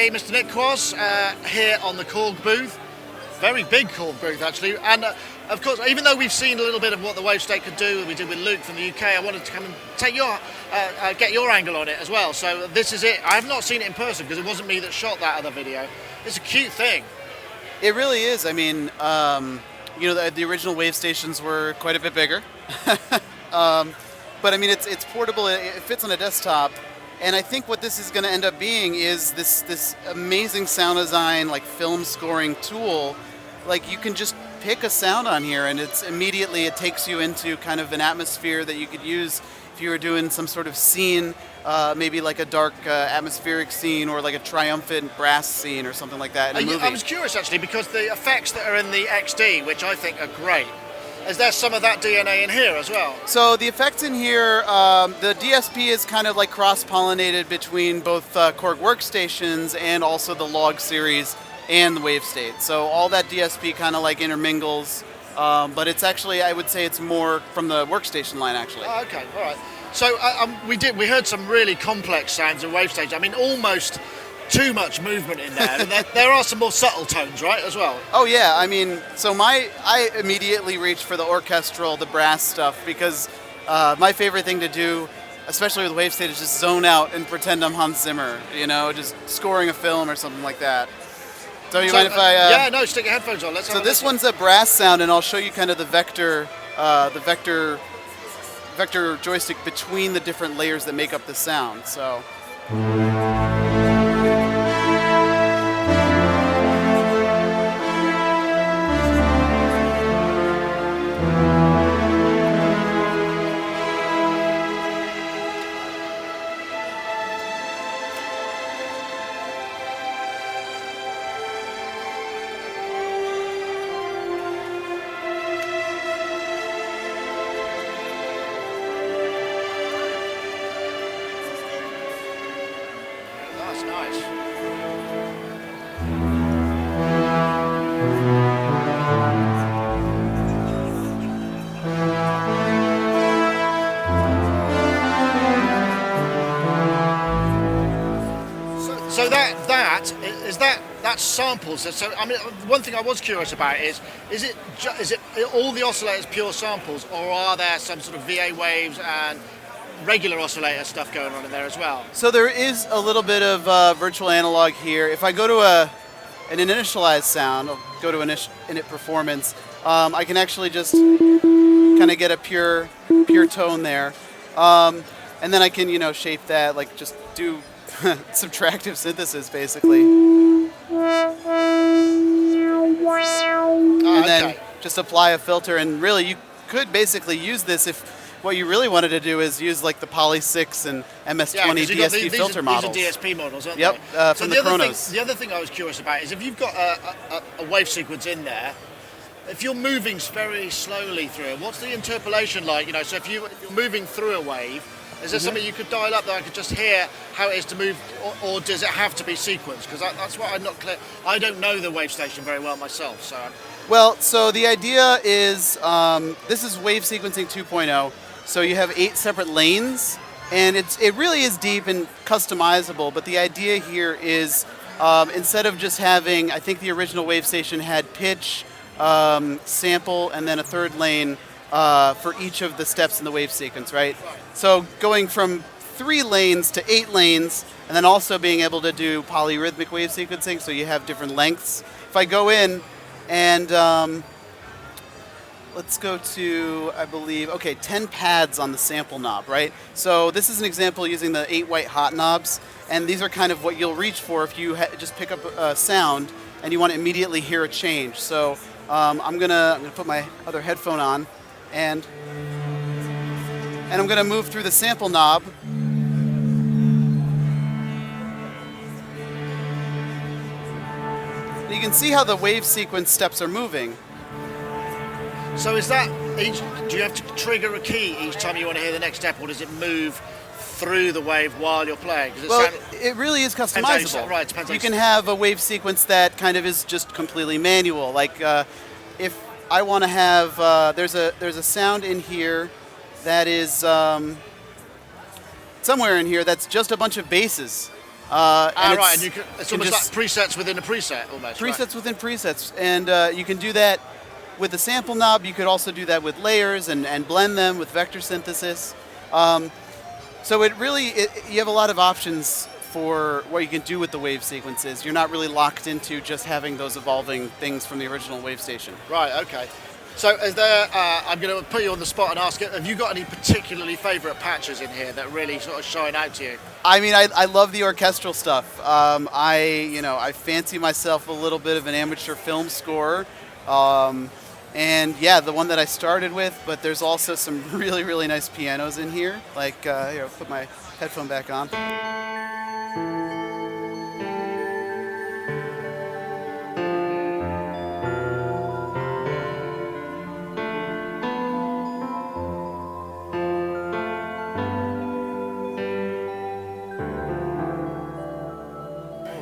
Hey, Mr. Nick Quaz, here on the Korg booth. Very big Korg booth, actually. And of course, even though we've seen a little bit of what the Wavestate could do, we did with Luke from the UK, I wanted to come and take get your angle on it as well. So this is it. I have not seen it in person because it wasn't me that shot that other video. It's a cute thing. It really is. I mean, the original Wave stations were quite a bit bigger. But I mean, it's portable. It fits on a desktop. And I think what this is going to end up being is this amazing sound design, like film scoring tool. Like you can just pick a sound on here, and it takes you into kind of an atmosphere that you could use if you were doing some sort of scene, maybe like a dark atmospheric scene or like a triumphant brass scene or something like that in a movie. I was curious actually because the effects that are in the XD, which I think are great, is there some of that DNA in here as well? So the effects in here, the DSP is kind of like cross-pollinated between both Korg workstations and also the Log series and the Wavestate. So all that DSP kind of like intermingles, but it's actually, I would say it's more from the workstation line actually. Oh, okay, all right. So we heard some really complex sounds in Wavestage. I mean, almost too much movement in there. And there are some more subtle tones, right, as well? Oh yeah, I mean, so I immediately reached for the orchestral, the brass stuff, because my favorite thing to do, especially with Wavestate, is just zone out and pretend I'm Hans Zimmer, just scoring a film or something like that. So you mind if I... yeah, no, stick your headphones on. So this one's a brass sound, and I'll show you kind of the vector joystick between the different layers that make up the sound. So... That's nice. So that's samples. So I mean, one thing I was curious about is it all the oscillators pure samples, or are there some sort of VA waves and regular oscillator stuff going on in there as well? So there is a little bit of virtual analog here. If I go to an initialized sound, I'll go to init performance, I can actually just kind of get a pure tone there. And then I can, shape that, like just do subtractive synthesis basically. And then just apply a filter, and really you could basically use this if what you really wanted to do is use like the Poly 6 and MS-20 DSP filter models. These are DSP models, aren't they? Yep, from the Kronos. The other thing I was curious about is if you've got a wave sequence in there, if you're moving very slowly through it, what's the interpolation like? So if you're moving through a wave, is there something you could dial up that I could just hear how it is to move, or does it have to be sequenced? Because that's what I'm not clear. I don't know the wave station very well myself, so. Well, so the idea is this is wave sequencing 2.0. So you have 8 separate lanes, and it really is deep and customizable. But the idea here is instead of just having, I think the original wave station had pitch, sample, and then a third lane for each of the steps in the wave sequence, right? So going from 3 lanes to 8 lanes, and then also being able to do polyrhythmic wave sequencing, so you have different lengths. If I go in and let's go to, I believe, 10 pads on the sample knob, right? So this is an example using the 8 white hot knobs, and these are kind of what you'll reach for if you just pick up a sound and you want to immediately hear a change. So I'm gonna put my other headphone on, and I'm gonna move through the sample knob. And you can see how the wave sequence steps are moving. So is that do you have to trigger a key each time you want to hear the next step, or does it move through the wave while you're playing? It really is customizable. Right, depends. You can have a wave sequence that kind of is just completely manual. Like if I want to have, there's a sound in here that is somewhere in here that's just a bunch of basses. Right, and it's almost like presets within a preset, almost. Presets right? within presets, and you can do that with the sample knob. You could also do that with layers and blend them with vector synthesis. So you have a lot of options for what you can do with the wave sequences. You're not really locked into just having those evolving things from the original wave station. Right, okay. So is there, I'm going to put you on the spot and ask, have you got any particularly favourite patches in here that really sort of shine out to you? I mean, I love the orchestral stuff. I fancy myself a little bit of an amateur film scorer. And yeah, the one that I started with, but there's also some really, really nice pianos in here. Like, here, I'll put my headphone back on.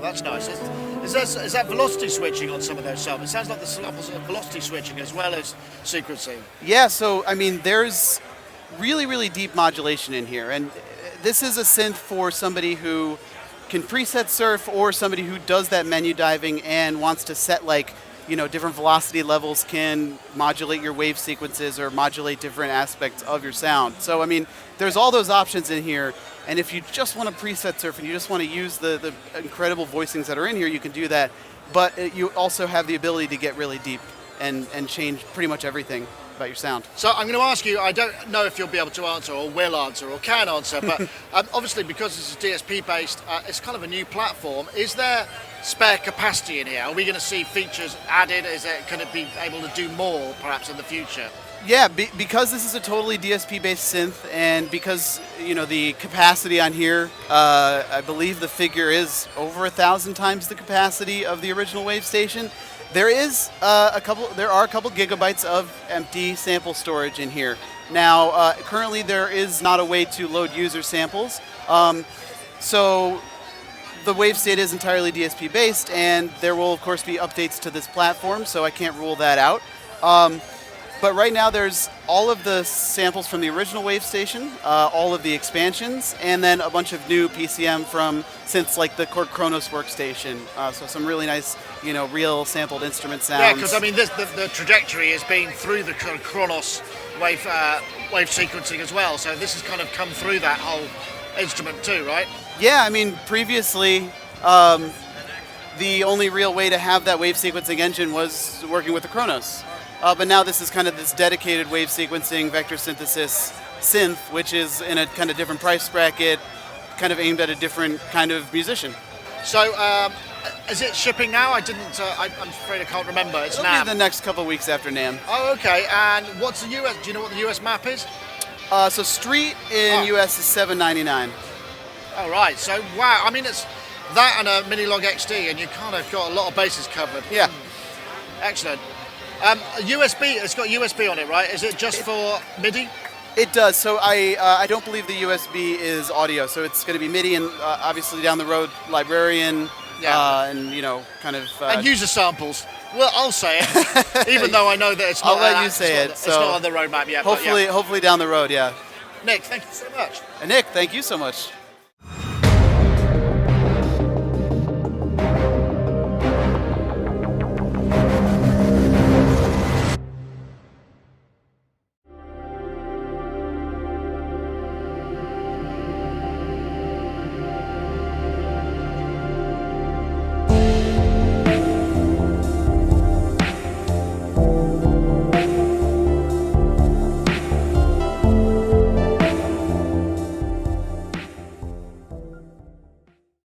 That's nice. Is that velocity switching on some of those samples? It sounds like the samples are velocity switching as well as sequencing. Yeah, so I mean, there's really, really deep modulation in here, and this is a synth for somebody who can preset surf or somebody who does that menu diving and wants to set different velocity levels, can modulate your wave sequences or modulate different aspects of your sound. So I mean, there's all those options in here. And if you just want to preset surf and you just want to use the incredible voicings that are in here, you can do that. But you also have the ability to get really deep and change pretty much everything about your sound. So I'm going to ask you, I don't know if you'll be able to answer or will answer or can answer, but obviously because this is DSP based, it's kind of a new platform. Is there spare capacity in here? Are we going to see features added? Can it be able to do more perhaps in the future? Yeah, because this is a totally DSP-based synth, and because the capacity on here, I believe the figure is over 1,000 times the capacity of the original wave station. There are a couple gigabytes of empty sample storage in here. Now, currently there is not a way to load user samples, so the wave state is entirely DSP-based, and there will of course be updates to this platform, so I can't rule that out. But right now there's all of the samples from the original wave station, all of the expansions, and then a bunch of new PCM from synths like the Korg Kronos workstation. So some really nice, real sampled instrument sounds. Yeah, because I mean, the trajectory has been through the Kronos wave sequencing as well. So this has kind of come through that whole instrument too, right? Yeah, I mean, previously the only real way to have that wave sequencing engine was working with the Kronos. But now this is kind of this dedicated wave sequencing vector synthesis synth, which is in a kind of different price bracket, kind of aimed at a different kind of musician. So, is it shipping now? I'm afraid I can't remember. It's It'll NAMM. be the next couple of weeks after NAMM. Oh, okay. And what's the US? Do you know what the US map is? So Street in US is $7.99. Oh, right. So, wow. I mean, it's that and a Minilog XD, and you kind of got a lot of bases covered. Yeah. Excellent. USB, it's got USB on it, right? Is it just for MIDI? It does. So I don't believe the USB is audio. So it's going to be MIDI, and obviously down the road, Librarian, and kind of. And user samples. Well, I'll say it, even though I know that it's not. I'll let you say it. It's not on the roadmap yet. Hopefully down the road, yeah. Nick, thank you so much. And Nick, thank you so much.